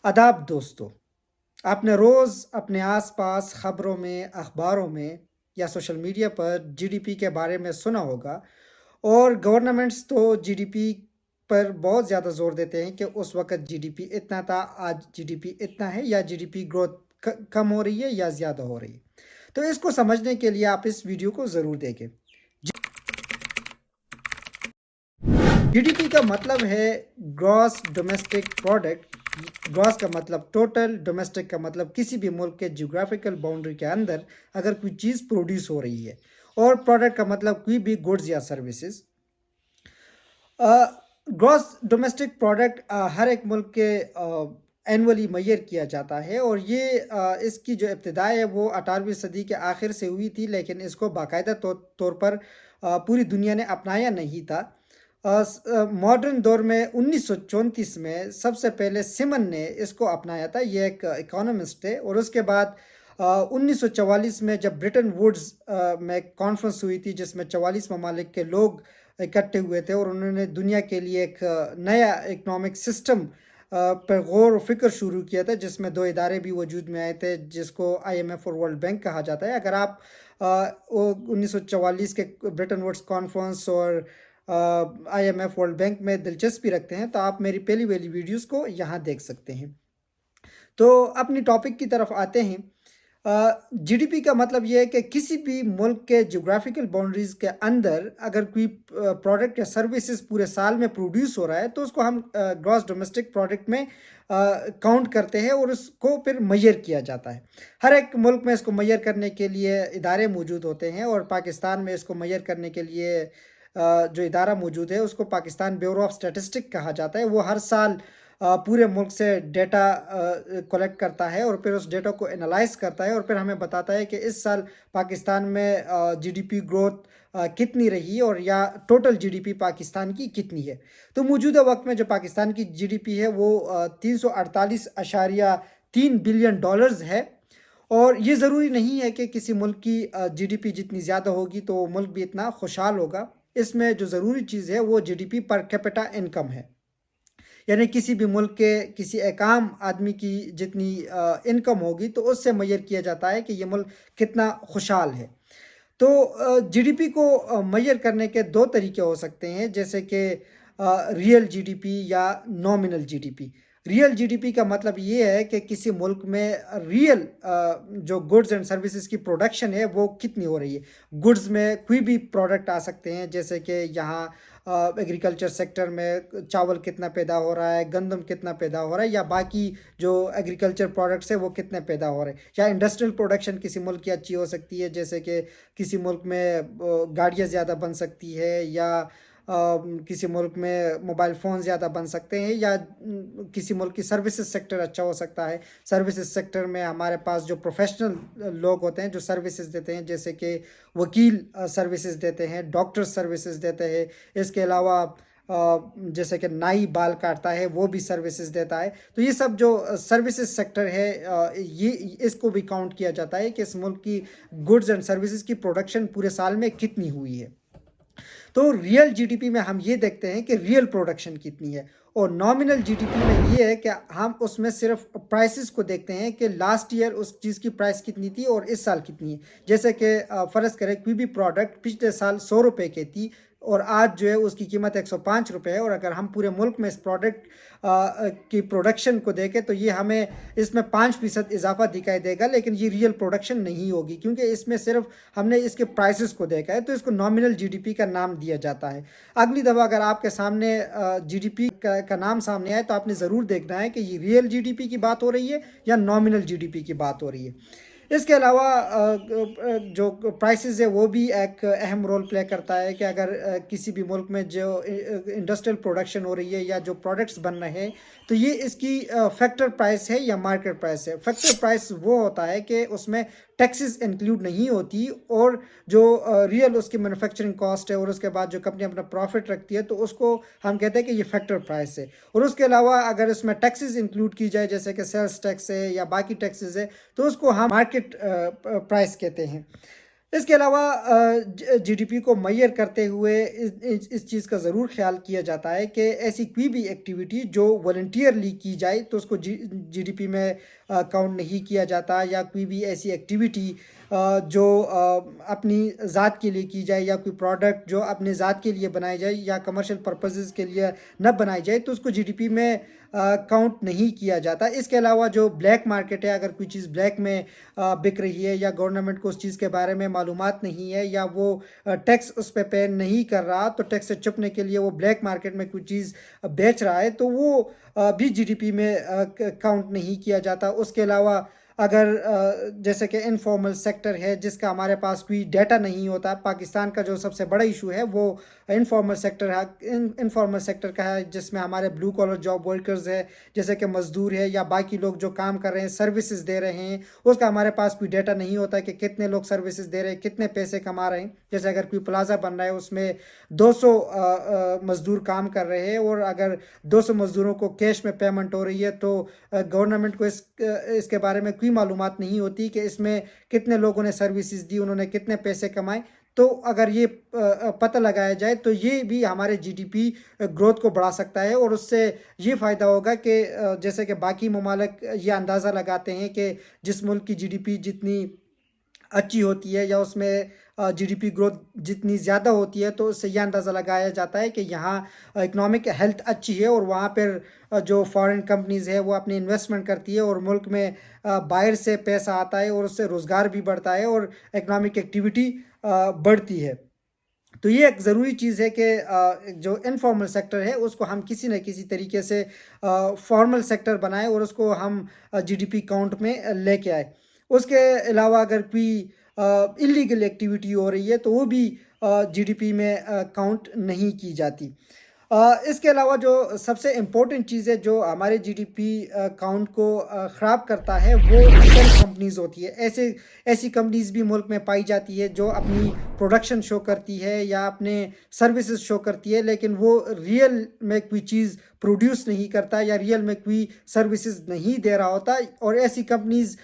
आदाब दोस्तों। आपने रोज़ अपने आसपास खबरों में, अखबारों में या सोशल मीडिया पर जीडीपी के बारे में सुना होगा और गवर्नमेंट्स तो जीडीपी पर बहुत ज़्यादा ज़ोर देते हैं कि उस वक़्त जीडीपी इतना था, आज जीडीपी इतना है या जीडीपी ग्रोथ कम हो रही है या ज़्यादा हो रही है। तो इसको समझने के लिए आप इस वीडियो को ज़रूर देखें। जीडीपी का मतलब है ग्रॉस डोमेस्टिक प्रोडक्ट। ग्रॉस का मतलब टोटल, डोमेस्टिक का मतलब किसी भी मुल्क के जियोग्राफिकल बाउंड्री के अंदर अगर कोई चीज़ प्रोड्यूस हो रही है, और प्रोडक्ट का मतलब कोई भी गुड्स या सर्विसेज। ग्रॉस डोमेस्टिक प्रोडक्ट हर एक मुल्क के एनुअली मैयर किया जाता है, और ये इसकी जो इब्तिदा है वो 18वीं सदी के आखिर से हुई थी, लेकिन इसको बाकायदा तौर पर पूरी दुनिया ने अपनाया नहीं था। मॉडर्न दौर में 1934 में सबसे पहले सिमन ने इसको अपनाया था। ये एक इकोनॉमिस्ट थे, और उसके बाद 1944 में जब ब्रिटेन वुड्स में कॉन्फ्रेंस हुई थी, जिसमें 44 ममालिक के लोग इकट्ठे हुए थे, और उन्होंने दुनिया के लिए एक नया इकोनॉमिक सिस्टम पर गौर व फिक्र शुरू किया था, जिसमें दो इदारे भी वजूद में आए थे, जिसको IMF और वर्ल्ड बैंक कहा जाता है। अगर आप 1944 के ब्रिटेन वुड्स कॉन्फ्रेंस और IMF वर्ल्ड बैंक में दिलचस्पी रखते हैं, तो आप मेरी पहली वाली वीडियोस को यहाँ देख सकते हैं। तो अपनी टॉपिक की तरफ आते हैं। जीडीपी का मतलब ये है कि किसी भी मुल्क के जियोग्राफिकल बाउंड्रीज के अंदर अगर कोई प्रोडक्ट या सर्विसेज पूरे साल में प्रोड्यूस हो रहा है, तो उसको हम ग्रॉस डोमेस्टिक प्रोडक्ट में काउंट करते हैं, और उसको फिर मैयर किया जाता है। हर एक मुल्क में इसको मैयर करने के लिए इदारे मौजूद होते हैं, और पाकिस्तान में इसको मैयर करने के लिए जो इदारा मौजूद है उसको पाकिस्तान ब्यूरो ऑफ स्टैटिस्टिक कहा जाता है। वो हर साल पूरे मुल्क से डेटा कलेक्ट करता है, और फिर उस डेटा को एनालाइज करता है, और फिर हमें बताता है कि इस साल पाकिस्तान में जीडीपी ग्रोथ कितनी रही, और या टोटल जीडीपी पाकिस्तान की कितनी है। तो मौजूदा वक्त में जो पाकिस्तान की जीडीपी है वो 348.3 बिलियन डॉलर्स है। और ये ज़रूरी नहीं है कि किसी मुल्क की जीडीपी जितनी ज़्यादा होगी तो वो मुल्क भी इतना खुशहाल होगा। इसमें जो ज़रूरी चीज़ है वो जीडीपी पर कैपिटा इनकम है, यानी किसी भी मुल्क के किसी एक आम आदमी की जितनी इनकम होगी, तो उससे मैयर किया जाता है कि ये मुल्क कितना खुशहाल है। तो जीडीपी को मैयर करने के दो तरीके हो सकते हैं, जैसे कि रियल जीडीपी या नॉमिनल जीडीपी। रियल जीडीपी का मतलब ये है कि किसी मुल्क में रियल जो गुड्स एंड सर्विसेज की प्रोडक्शन है वो कितनी हो रही है। गुड्स में कोई भी प्रोडक्ट आ सकते हैं, जैसे कि यहाँ एग्रीकल्चर सेक्टर में चावल कितना पैदा हो रहा है, गंदम कितना पैदा हो रहा है, या बाकी जो एग्रीकल्चर प्रोडक्ट्स है वो कितने पैदा हो रहे हैं। या इंडस्ट्रियल प्रोडक्शन किसी मुल्क की अच्छी हो सकती है, जैसे कि किसी मुल्क में गाड़ियाँ ज़्यादा बन सकती है, या किसी मुल्क में मोबाइल फ़ोन ज़्यादा बन सकते हैं, या किसी मुल्क की सर्विसेज सेक्टर अच्छा हो सकता है। सर्विसेज सेक्टर में हमारे पास जो प्रोफेशनल लोग होते हैं जो सर्विसेज देते हैं, जैसे कि वकील सर्विसेज देते हैं, डॉक्टर सर्विसेज देते हैं। इसके अलावा जैसे कि नाई बाल काटता है वो भी सर्विसेज देता है। तो ये सब जो सर्विसेज सेक्टर है, ये इसको भी काउंट किया जाता है कि इस मुल्क की गुड्स एंड सर्विसेज की प्रोडक्शन पूरे साल में कितनी हुई है। तो रियल जीडीपी में हम ये देखते हैं कि रियल प्रोडक्शन कितनी है, और नॉमिनल जीडीपी में ये है कि हम उसमें सिर्फ प्राइसेस को देखते हैं कि लास्ट ईयर उस चीज़ की प्राइस कितनी थी और इस साल कितनी है। जैसे कि फ़र्ज़ करें कोई भी प्रोडक्ट पिछले साल 100 रुपये की थी, और आज जो है उसकी कीमत 105 रुपये है, और अगर हम पूरे मुल्क में इस प्रोडक्ट की प्रोडक्शन को देखें तो ये हमें इसमें 5% इजाफा दिखाई देगा, लेकिन ये रियल प्रोडक्शन नहीं होगी, क्योंकि इसमें सिर्फ हमने इसके प्राइसेस को देखा है। तो इसको नॉमिनल जीडीपी का नाम दिया जाता है। अगली दफ़ा अगर आपके सामने जीडीपी का नाम सामने आए, तो आपने ज़रूर देखना है कि ये रियल जीडीपी की बात हो रही है या नॉमिनल जीडीपी की बात हो रही है। इसके अलावा जो प्राइसेस है वो भी एक अहम रोल प्ले करता है कि अगर किसी भी मुल्क में जो इंडस्ट्रियल प्रोडक्शन हो रही है या जो प्रोडक्ट्स बन रहे हैं, तो ये इसकी फैक्टर प्राइस है या मार्केट प्राइस है। फैक्टर प्राइस वो होता है कि उसमें टैक्सेस इंक्लूड नहीं होती, और जो रियल उसकी मैन्युफैक्चरिंग कॉस्ट है और उसके बाद जो कंपनी अपना प्रॉफिट रखती है, तो उसको हम कहते हैं कि ये फैक्टर प्राइस है। और उसके अलावा अगर इसमें टैक्सेस इंक्लूड की जाए, जैसे कि सेल्स टैक्स है या बाकी टैक्सेस है, तो उसको हम मार्केट प्राइस कहते हैं। اس کے علاوہ جی ڈی پی کو معیار کرتے ہوئے اس چیز کا ضرور خیال کیا جاتا ہے کہ ایسی کوئی بھی ایکٹیویٹی جو والنٹیئرلی کی جائے تو اس کو جی ڈی پی میں کاؤنٹ نہیں کیا جاتا، یا کوئی بھی ایسی ایکٹیویٹی جو اپنی ذات کے لیے کی جائے، یا کوئی پروڈکٹ جو اپنے ذات کے لیے بنائی جائے یا کمرشل پرپزز کے لیے نہ بنائی جائے تو اس کو جی ڈی پی میں کاؤنٹ نہیں کیا جاتا۔ اس کے علاوہ جو بلیک مارکیٹ ہے، اگر کوئی چیز بلیک میں بک رہی ہے یا گورنمنٹ کو اس چیز کے بارے میں معلومات نہیں ہے یا وہ ٹیکس اس پہ پے نہیں کر رہا، تو ٹیکس سے چھپنے کے لیے وہ بلیک مارکیٹ میں کوئی چیز بیچ رہا ہے تو وہ بھی جی ڈی پی میں کاؤنٹ نہیں کیا جاتا۔ اس کے علاوہ اگر جیسے کہ انفارمل سیکٹر ہے جس کا ہمارے پاس کوئی ڈیٹا نہیں ہوتا، پاکستان کا جو سب سے بڑا ایشو ہے وہ انفارمل سیکٹر کا ہے، جس میں ہمارے بلو کالر جاب ورکرز ہے، جیسے کہ مزدور ہے یا باقی لوگ جو کام کر رہے ہیں، سروسز دے رہے ہیں، اس کا ہمارے پاس کوئی ڈیٹا نہیں ہوتا کہ کتنے لوگ سروسز دے رہے ہیں، کتنے پیسے کما رہے ہیں۔ جیسے اگر کوئی پلازا بن رہا ہے، اس میں 200 مزدور کام کر رہے ہیں، اور اگر 200 مزدوروں کو کیش میں پیمنٹ ہو رہی ہے تو گورنمنٹ کو اس کے بارے میں کوئی معلومات نہیں ہوتی کہ اس میں کتنے لوگوں نے سروسز دی، انہوں نے کتنے پیسے کمائے۔ تو اگر یہ پتہ لگایا جائے تو یہ بھی ہمارے جی ڈی پی گروتھ کو بڑھا سکتا ہے، اور اس سے یہ فائدہ ہوگا کہ جیسے کہ باقی ممالک یہ اندازہ لگاتے ہیں کہ جس ملک کی جی ڈی پی جتنی اچھی ہوتی ہے یا اس میں جی ڈی پی گروتھ جتنی زیادہ ہوتی ہے تو اس سے یہ اندازہ لگایا جاتا ہے کہ یہاں اکنامک ہیلتھ اچھی ہے، اور وہاں پر جو فارن کمپنیز ہے وہ اپنی انویسٹمنٹ کرتی ہے، اور ملک میں باہر سے پیسہ آتا ہے، اور اس سے روزگار بھی بڑھتا ہے اور اکنامک ایکٹیویٹی بڑھتی ہے۔ تو یہ ایک ضروری چیز ہے کہ جو انفارمل سیکٹر ہے اس کو ہم کسی نہ کسی طریقے سے فارمل سیکٹر بنائیں اور اس کو ہم جی ڈی پی کاؤنٹ میں لے کے آئے۔ اس کے علاوہ اگر کوئی اللیگل ایکٹیویٹی ہو رہی ہے تو وہ بھی جی ڈی پی میں کاؤنٹ نہیں کی جاتی۔ اس کے علاوہ جو سب سے امپورٹنٹ چیز ہے جو ہمارے جی ڈی پی کاؤنٹ کو خراب کرتا ہے وہ شیل کمپنیز ہوتی ہے۔ ایسی کمپنیز بھی ملک میں پائی جاتی ہے جو اپنی پروڈکشن شو کرتی ہے یا اپنے سروسز شو کرتی ہے، لیکن وہ ریئل میں کوئی چیز پروڈیوس نہیں کرتا یا ریئل میں کوئی سروسز نہیں دے رہا ہوتا، اور ایسی کمپنیز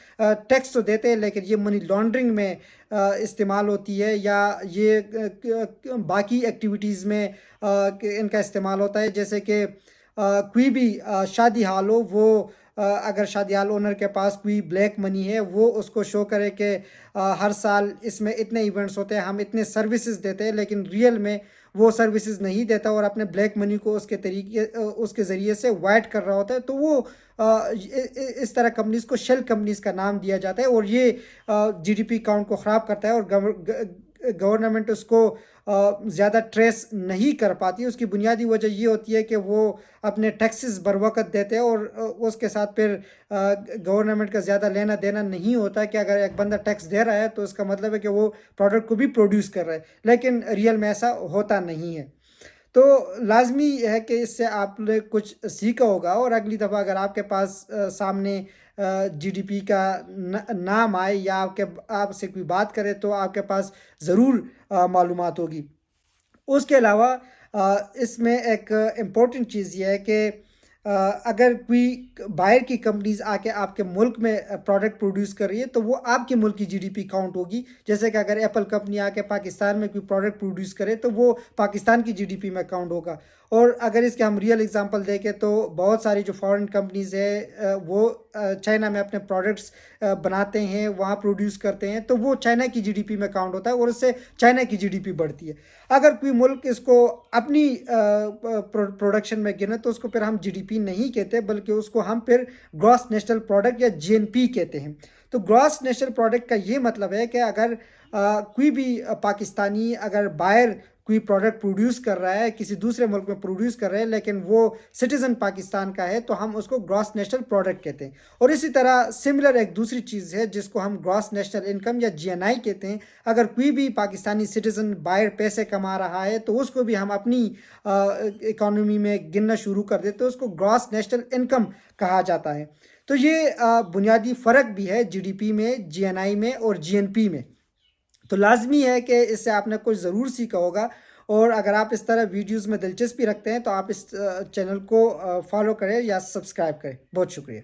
ٹیکس تو دیتے ہیں لیکن یہ منی لانڈرنگ میں استعمال ہوتی ہے، یا یہ باقی ایکٹیویٹیز میں ان کا استعمال ہوتا ہے۔ جیسے کہ کوئی بھی شادی ہال ہو، وہ اگر شادی ہال اونر کے پاس کوئی بلیک منی ہے وہ اس کو شو کرے کہ ہر سال اس میں اتنے ایونٹس ہوتے ہیں، ہم اتنے سروسز دیتے ہیں، لیکن ریئل میں وہ سروسز نہیں دیتا اور اپنے بلیک منی کو اس کے ذریعے سے وائٹ کر رہا ہوتا ہے، تو وہ اس طرح کمپنیز کو شیل کمپنیز کا نام دیا جاتا ہے، اور یہ جی ڈی پی کاؤنٹ کو خراب کرتا ہے، اور گورنمنٹ اس کو زیادہ ٹریس نہیں کر پاتی۔ اس کی بنیادی وجہ یہ ہوتی ہے کہ وہ اپنے ٹیکسز بر وقت دیتے ہیں، اور اس کے ساتھ پھر گورنمنٹ کا زیادہ لینا دینا نہیں ہوتا کہ اگر ایک بندہ ٹیکس دے رہا ہے تو اس کا مطلب ہے کہ وہ پروڈکٹ کو بھی پروڈیوس کر رہا ہے، لیکن ریئل میں ایسا ہوتا نہیں ہے۔ تو لازمی ہے کہ اس سے آپ نے کچھ سیکھا ہوگا، اور اگلی دفعہ اگر آپ کے پاس سامنے جی ڈی پی کا نام آئے یا آپ سے کوئی بات کرے تو آپ کے پاس ضرور معلومات ہوگی۔ اس کے علاوہ اس میں ایک امپورٹنٹ چیز یہ ہے کہ اگر کوئی باہر کی کمپنیز آ کے آپ کے ملک میں پروڈکٹ پروڈیوس کر رہی ہے تو وہ آپ کے ملک کی جی ڈی پی کاؤنٹ ہوگی۔ جیسے کہ اگر ایپل کمپنی آ کے پاکستان میں کوئی پروڈکٹ پروڈیوس کرے تو وہ پاکستان کی جی ڈی پی میں کاؤنٹ ہوگا۔ اور اگر اس کے ہم ریئل اگزامپل دیکھیں تو بہت ساری جو فارن کمپنیز ہے وہ چائنا میں اپنے پروڈکٹس بناتے ہیں، وہاں پروڈیوس کرتے ہیں، تو وہ چائنا کی جی ڈی پی میں کاؤنٹ ہوتا ہے، اور اس سے چائنا کی جی ڈی پی بڑھتی ہے۔ اگر کوئی ملک اس کو اپنی پروڈکشن میں گنے تو اس کو پھر ہم جی ڈی پی نہیں کہتے، بلکہ اس کو ہم پھر گراس نیشنل پروڈکٹ یا جی این پی کہتے ہیں۔ تو گراس نیشنل پروڈکٹ کا یہ مطلب ہے کہ اگر کوئی بھی پاکستانی اگر باہر کوئی پروڈکٹ پروڈیوس کر رہا ہے، کسی دوسرے ملک میں پروڈیوس کر رہا ہے، لیکن وہ سٹیزن پاکستان کا ہے، تو ہم اس کو گراس نیشنل پروڈکٹ کہتے ہیں۔ اور اسی طرح سملر ایک دوسری چیز ہے جس کو ہم گراس نیشنل انکم یا جی این آئی کہتے ہیں۔ اگر کوئی بھی پاکستانی سٹیزن باہر پیسے کما رہا ہے تو اس کو بھی ہم اپنی اکانومی میں گننا شروع کر دیتے، تو اس کو گراس نیشنل انکم کہا جاتا ہے۔ تو یہ بنیادی فرق بھی ہے جی ڈی پی میں، جی این آئی میں اور جی این پی میں۔ تو لازمی ہے کہ اس سے آپ نے کچھ ضرور سیکھا ہوگا، اور اگر آپ اس طرح ویڈیوز میں دلچسپی رکھتے ہیں تو آپ اس چینل کو فالو کریں یا سبسکرائب کریں۔ بہت شکریہ۔